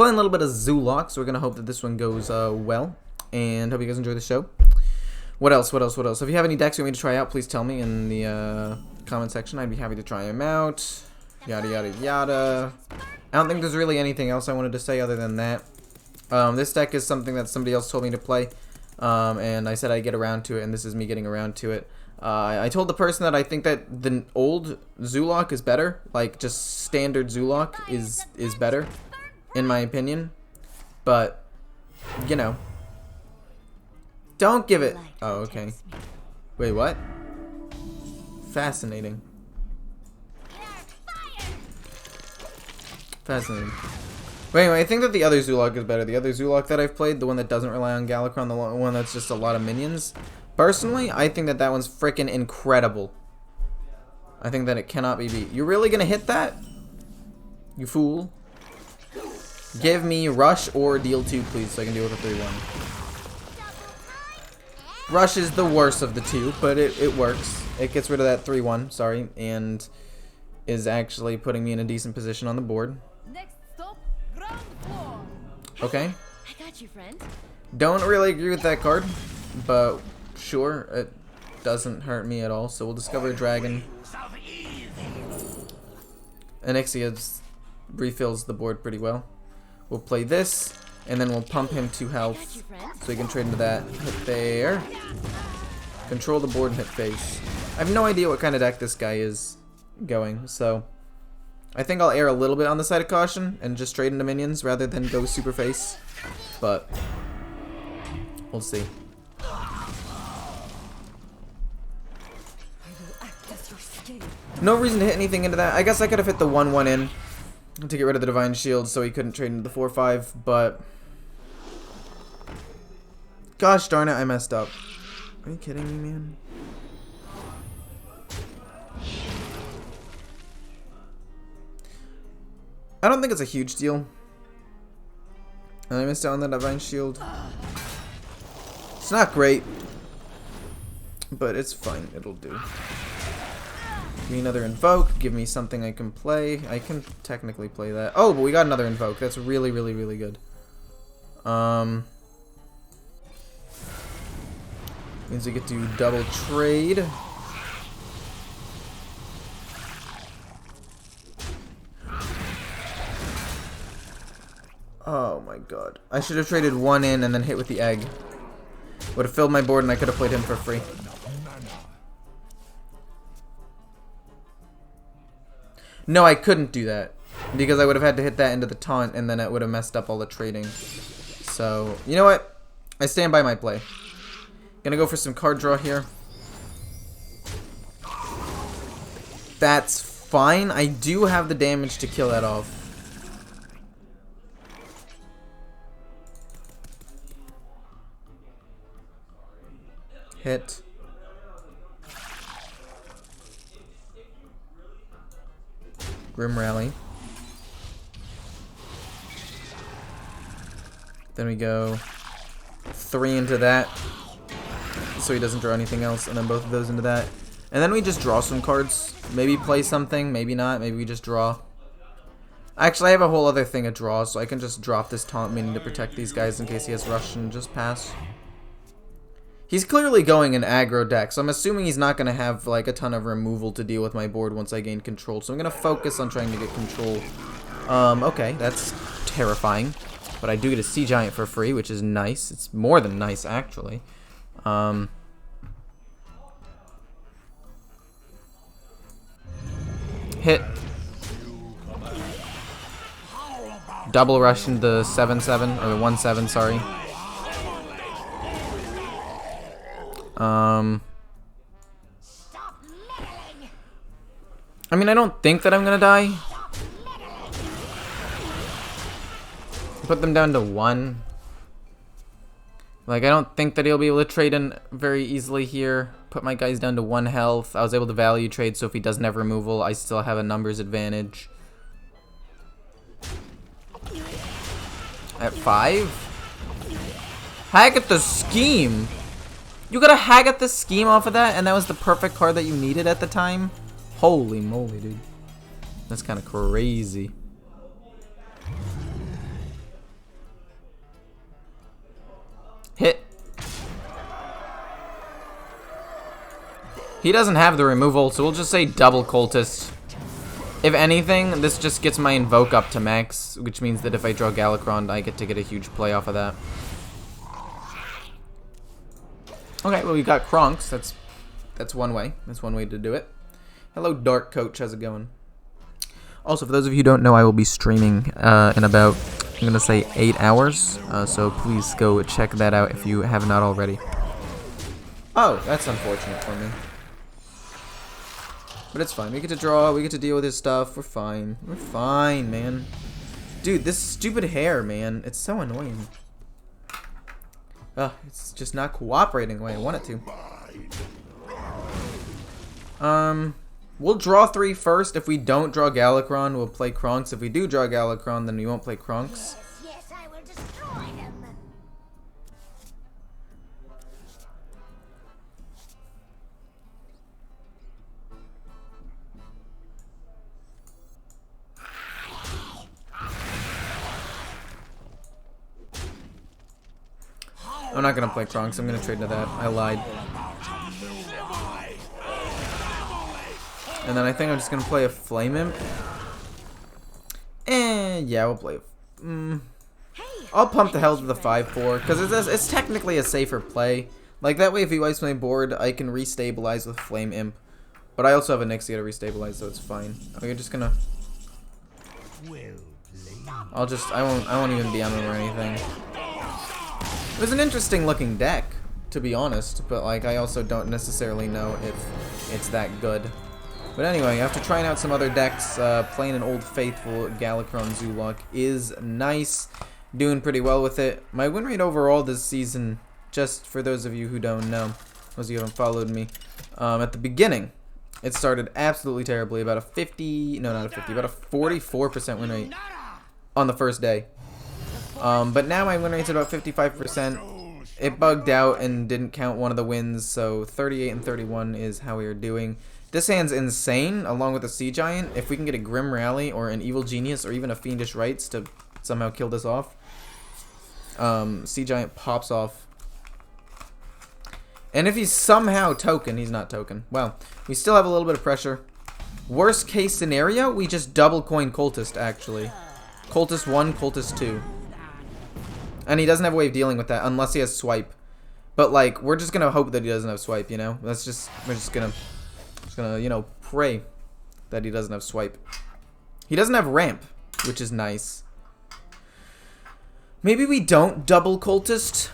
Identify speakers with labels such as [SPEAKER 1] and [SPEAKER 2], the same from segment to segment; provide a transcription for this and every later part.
[SPEAKER 1] Playing a little bit of Zoolock, so we're going to hope that this one goes well. And hope you guys enjoy the show. What else? If you have any decks you want me to try out, please tell me in the comment section. I'd be happy to try them out. Yada, yada, yada. I don't think there's really anything else I wanted to say other than that. This deck is something that somebody else told me to play. And I said I'd get around to it, and this is me getting around to it. I told the person that I think that the old Zoolock is better. Like, just standard Zoolock is better, in my opinion. But, you know. Don't give it... Oh, okay. Wait, what? Fascinating. Fascinating. But anyway, I think that the other Zoolock is better. The other Zoolock that I've played, the one that doesn't rely on Galakron, the one that's just a lot of minions. Personally, I think that that one's freaking incredible. I think that it cannot be beat. You're really gonna hit that? You fool. Give me Rush or Deal 2, please, so I can deal with a 3-1. Rush is the worst of the two, but it works. It gets rid of that 3-1, sorry, and is actually putting me in a decent position on the board.
[SPEAKER 2] Next stop, ground floor.
[SPEAKER 1] Okay.
[SPEAKER 2] I got you, friend.
[SPEAKER 1] Don't really agree with that card, but sure, it doesn't hurt me at all. So we'll discover a dragon. Onyxia refills the board pretty well. We'll play this, and then we'll pump him 2 health, so he can trade into that. Hit there. Control the board and hit face. I have no idea what kind of deck this guy is going, so I think I'll err a little bit on the side of caution and just trade into minions rather than go super face. But we'll see. No reason to hit anything into that. I guess I could have hit the 1-1 in to get rid of the Divine Shield so he couldn't trade into the 4-5, but gosh darn it, I messed up. Are you kidding me, man? I don't think it's a huge deal. And I missed out on the Divine Shield. It's not great, but it's fine. It'll do. Give me another Invoke. Give me something I can play. I can technically play that. Oh, but we got another Invoke. That's really, really, really good. Means we get to double trade. Oh my god. I should have traded 1 in and then hit with the egg. Would have filled my board and I could have played him for free. No, I couldn't do that. Because I would have had to hit that into the taunt and then it would have messed up all the trading. So, you know what? I stand by my play. Gonna go for some card draw here. That's fine. I do have the damage to kill that off. Hit. Grim Rally. Then we go 3 into that, so he doesn't draw anything else, and then both of those into that. And then we just draw some cards. Maybe play something, maybe not, maybe we just draw. Actually, I have a whole other thing of draw, so I can just drop this taunt meaning to protect these guys in case he has rush and just pass. He's clearly going an aggro deck, so I'm assuming he's not going to have like a ton of removal to deal with my board once I gain control. So I'm going to focus on trying to get control. Okay, that's terrifying. But I do get a Sea Giant for free, which is nice. It's more than nice, actually. Hit. Double rush into the 7-7, or the 1-7, sorry. I mean, I don't think that I'm gonna die. Put them down to 1. Like, I don't think that he'll be able to trade in very easily here. Put my guys down to 1 health. I was able to value trade, so if he doesn't have removal, I still have a numbers advantage. At 5? Hack at the Scheme! You got a Hack at the Scheme off of that, and that was the perfect card that you needed at the time? Holy moly, dude. That's kind of crazy. He doesn't have the removal, so we'll just say double cultist. If anything, this just gets my invoke up to max, which means that if I draw Galakron, I get to get a huge play off of that. Okay, well, we got Kronks. That's one way. That's one way to do it. Hello, Dark Coach. How's it going? Also, for those of you who don't know, I will be streaming in about, I'm going to say, 8 hours. So please go check that out if you have not already. Oh, that's unfortunate for me. But it's fine. We get to draw. We get to deal with his stuff. We're fine. We're fine, man. Dude, this stupid hair, man. It's so annoying. Ugh, it's just not cooperating the way I want it to. We'll draw 3 first. If we don't draw Galakron, we'll play Kronks. If we do draw Galakron, then we won't play Kronks.
[SPEAKER 2] Yes, I will destroy him.
[SPEAKER 1] I'm not gonna play Kronks. I'm gonna trade to that. I lied. And then I think I'm just gonna play a Flame Imp. And yeah, we'll play. I'll pump the hell to the 5/4 because it's technically a safer play. Like that way, if he wipes my board, I can restabilize with Flame Imp. But I also have a Nixia to restabilize, so it's fine. We're just gonna. I won't even be on him or anything. It was an interesting looking deck, to be honest, but like I also don't necessarily know if it's that good. But anyway, after trying out some other decks, playing an Old Faithful Galakron Zoolock is nice. Doing pretty well with it. My win rate overall this season, just for those of you who don't know, those of you who haven't followed me, at the beginning, it started absolutely terribly. About a 44% win rate on the first day. But now my win rate's about 55%. It bugged out and didn't count one of the wins, so 38 and 31 is how we are doing. This hand's insane, along with a Sea Giant. If we can get a Grim Rally or an Evil Genius or even a Fiendish Rites to somehow kill this off, Sea Giant pops off. And if he's somehow token, he's not token. Well, we still have a little bit of pressure. Worst case scenario, we just double coin Cultist, actually. Cultist 1, Cultist 2. And he doesn't have a way of dealing with that unless he has swipe. But like, we're just gonna hope that he doesn't have swipe, you know? We're just gonna, you know, pray that he doesn't have swipe. He doesn't have ramp, which is nice. Maybe we don't double Cultist,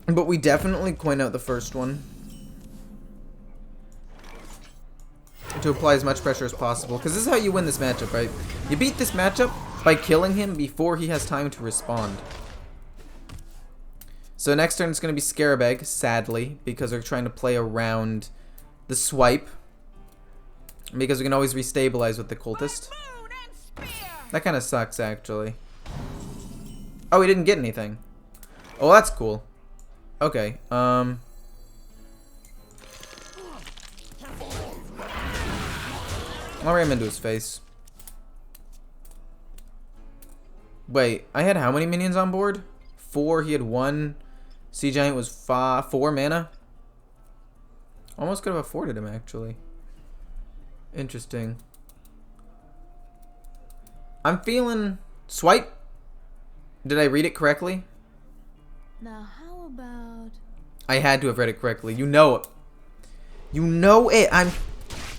[SPEAKER 1] but we definitely coin out the first one to apply as much pressure as possible. Because this is how you win this matchup, right? You beat this matchup by killing him before he has time to respond. So next turn it's going to be Scarab Egg, sadly, because we're trying to play around the swipe. Because we can always restabilize with the Cultist. That kind of sucks, actually. Oh, he didn't get anything. Oh, that's cool. Okay, I'll ram into his face. Wait, I had how many minions on board? 4, he had 1. Sea Giant was 4 mana. Almost could have afforded him, actually. Interesting. I'm feeling swipe. Did I read it correctly?
[SPEAKER 2] Now how about...
[SPEAKER 1] I had to have read it correctly. You know it. You know it. I'm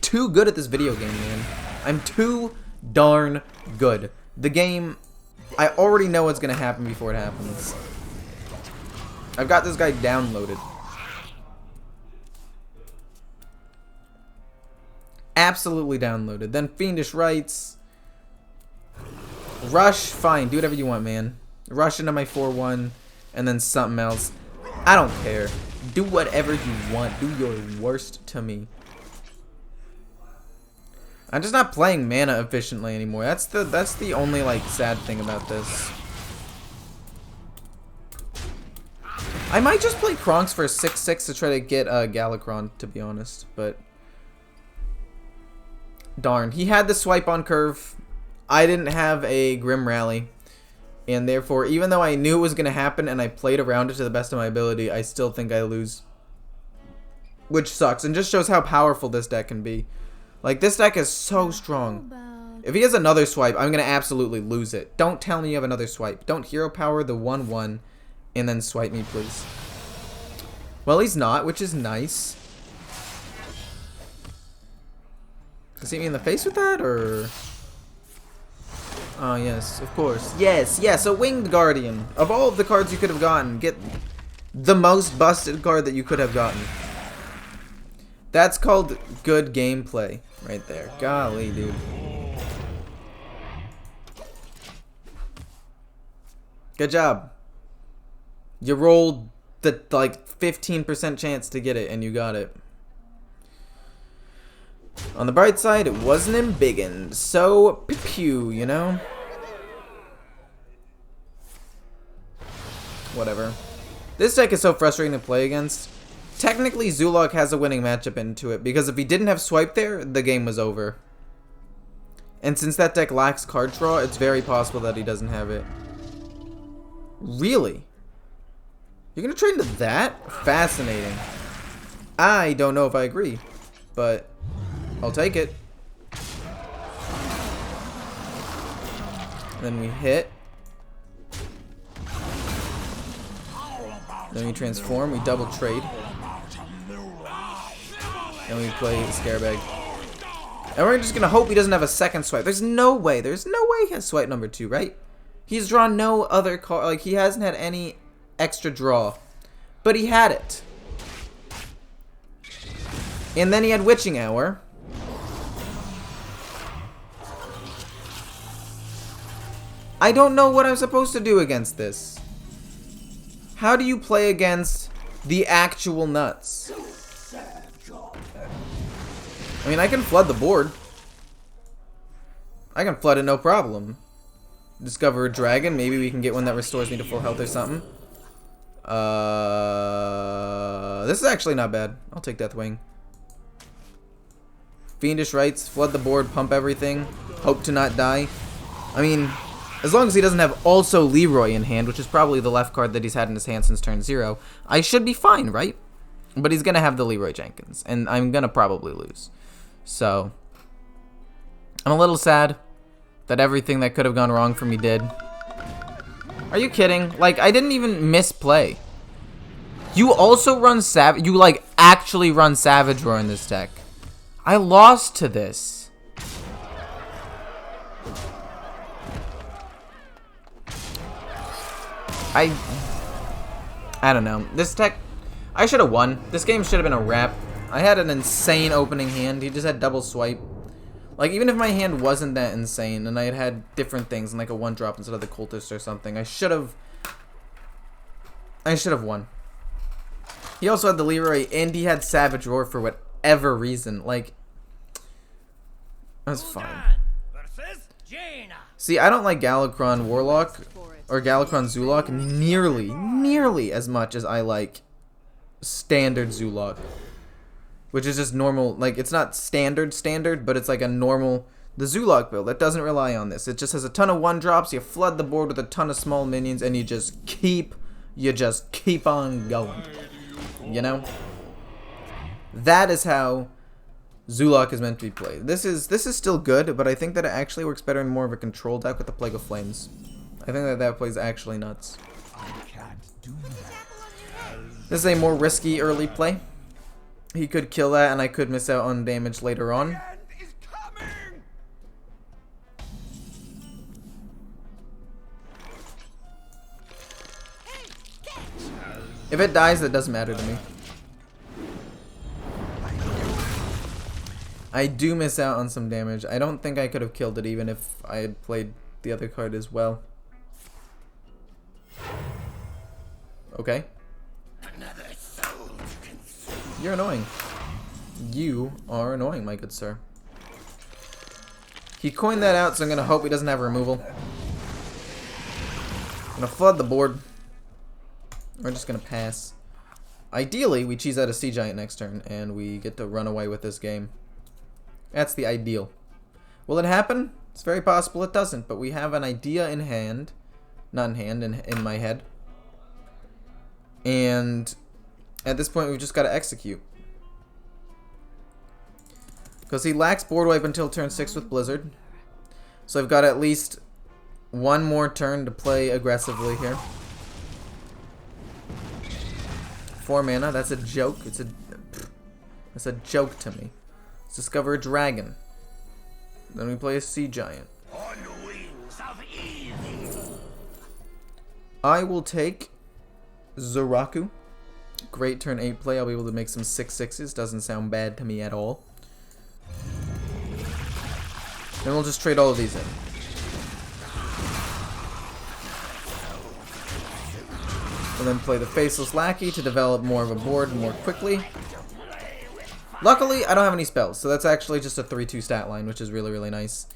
[SPEAKER 1] too good at this video game, man. I'm too darn good. The game, I already know what's going to happen before it happens. I've got this guy downloaded. Absolutely downloaded. Then Fiendish Rites. Rush, fine. Do whatever you want, man. Rush into my 4/1. And then something else. I don't care. Do whatever you want. Do your worst to me. I'm just not playing mana efficiently anymore. That's the only like sad thing about this. I might just play Kronks for a 6/6 to try to get Galakron, to be honest, but darn, he had the swipe on curve. I didn't have a Grim Rally, and therefore, even though I knew it was going to happen and I played around it to the best of my ability, I still think I lose. which sucks and just shows how powerful this deck can be. Like, this deck is so strong. If he has another swipe, I'm going to absolutely lose it. Don't tell me you have another swipe. Don't hero power the 1/1 and then swipe me, please. Well, he's not, which is nice. Does he hit me in the face with that, or... Oh, yes, of course. Yes, a Winged Guardian. Of all of the cards you could have gotten, get the most busted card that you could have gotten. That's called good gameplay right there. Golly, dude. Good job. You rolled the, like, 15% chance to get it, and you got it. On the bright side, it wasn't embiggened, so pew, you know? Whatever. This deck is so frustrating to play against. Technically, Zoolock has a winning matchup into it, because if he didn't have swipe there, the game was over. And since that deck lacks card draw, it's very possible that he doesn't have it. Really? You're gonna trade into that? Fascinating. I don't know if I agree, but I'll take it. Then we hit. Then we transform, we double trade. And we play the Scarebag. And we're just gonna hope he doesn't have a second swipe. There's no way he has swipe number 2, right? He's drawn no other card, like he hasn't had any extra draw. But he had it. And then he had Witching Hour. I don't know what I'm supposed to do against this. How do you play against the actual nuts? I mean, I can flood the board. I can flood it, no problem. Discover a dragon. Maybe we can get one that restores me to full health or something. This is actually not bad. I'll take Deathwing. Fiendish Rites. Flood the board. Pump everything. Hope to not die. I mean, as long as he doesn't have also Leroy in hand, which is probably the left card that he's had in his hand since turn 0, I should be fine, right? But he's going to have the Leroy Jenkins, and I'm going to probably lose. So, I'm a little sad that everything that could have gone wrong for me did. Are you kidding? Like, I didn't even misplay. You also run Savage. You, like, actually run Savage Roar in this deck. I lost to this. I don't know. This deck, I should have won. This game should have been a wrap. I had an insane opening hand. He just had double swipe. Like, even if my hand wasn't that insane and I had different things and like a 1-drop instead of the Cultist or something, I should have won. He also had the Leroy and he had Savage Roar for whatever reason. Like, that's fine. See, I don't like Galakron Warlock or Galakron Zoolock nearly as much as I like standard Zoolock. Which is just normal, like, it's not standard, but it's like a normal, the Zoolock build that doesn't rely on this. It just has a ton of 1-drops, you flood the board with a ton of small minions, and you just keep on going. You know? That is how Zoolock is meant to be played. This is still good, but I think that it actually works better in more of a control deck with the Plague of Flames. I think that plays actually nuts. This is a more risky early play. He could kill that, and I could miss out on damage later on. If it dies, that doesn't matter to me. I do miss out on some damage. I don't think I could have killed it even if I had played the other card as well. Okay. You're annoying. You are annoying, my good sir. He coined that out, so I'm going to hope he doesn't have removal. I'm going to flood the board. We're just going to pass. Ideally, we cheese out a Sea Giant next turn, and we get to run away with this game. That's the ideal. Will it happen? It's very possible it doesn't, but we have an idea in hand. Not in hand, in my head. And at this point, we've just got to execute. Because he lacks board wipe until turn 6 with Blizzard. So I've got at least one more turn to play aggressively here. 4 mana, that's a joke. That's a joke to me. Let's discover a dragon. Then we play a sea giant.
[SPEAKER 3] On the wings of evil.
[SPEAKER 1] I will take Zoolock. Great turn 8 play. I'll be able to make some 6/6s. Doesn't sound bad to me at all. Then we'll just trade all of these in. And then play the Faceless Lackey to develop more of a board more quickly. Luckily, I don't have any spells, so that's actually just a 3/2 stat line, which is really, really nice.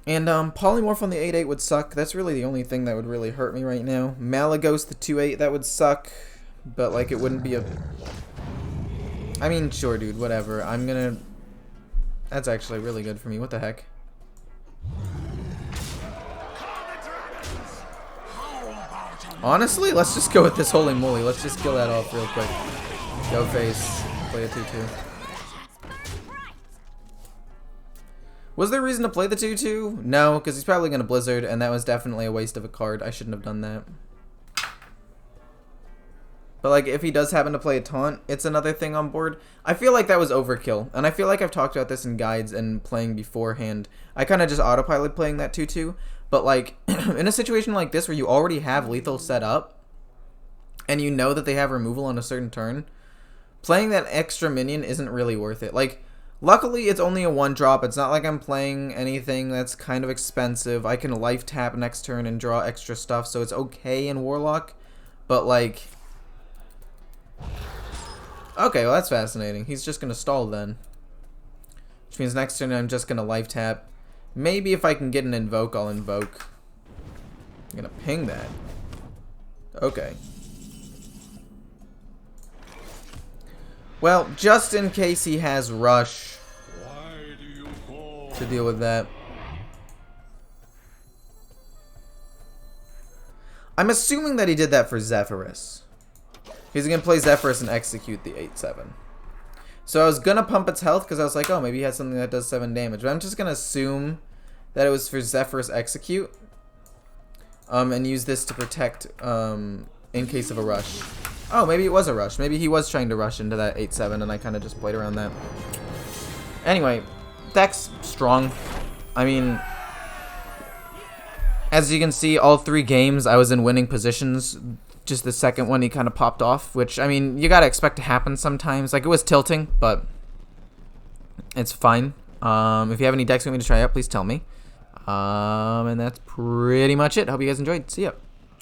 [SPEAKER 1] And Polymorph on the 8/8 would suck. That's really the only thing that would really hurt me right now. Malagos the 2/8, that would suck. But, like, it wouldn't be a... I mean, sure, dude, whatever. I'm gonna... That's actually really good for me. What the heck? Honestly, let's just go with this Holy Moly. Let's just kill that off real quick. Go face. Play a 2/2. Was there a reason to play the 2/2? No, because he's probably going to Blizzard, and that was definitely a waste of a card. I shouldn't have done that. But, like, if he does happen to play a taunt, it's another thing on board. I feel like that was overkill, and I feel like I've talked about this in guides and playing beforehand. I kind of just autopilot playing that 2/2, but, like, in a situation like this where you already have lethal set up, and you know that they have removal on a certain turn, playing that extra minion isn't really worth it. Like, luckily it's only a 1-drop. It's not like I'm playing anything that's kind of expensive. I can life tap next turn and draw extra stuff, so it's okay in Warlock, but, like... Okay, well that's fascinating. He's just gonna stall then. Which means next turn I'm just gonna life tap. Maybe if I can get an invoke, I'll invoke. I'm gonna ping that. Okay. Well, just in case he has rush to deal with that. I'm assuming that he did that for Zephyrus. He's going to play Zephyrus and execute the 8/7. So I was going to pump its health because I was like, oh, maybe he has something that does 7 damage. But I'm just going to assume that it was for Zephyrus execute. And use this to protect in case of a rush. Oh, maybe it was a rush. Maybe he was trying to rush into that 8/7 and I kind of just played around that. Anyway, deck's strong. I mean, as you can see, all 3 games I was in winning positions. Just the second one he kind of popped off, which, I mean, you gotta expect to happen sometimes. Like, it was tilting, but it's fine. If you have any decks you want me to try out, please tell me. And that's pretty much it. Hope you guys enjoyed. See ya.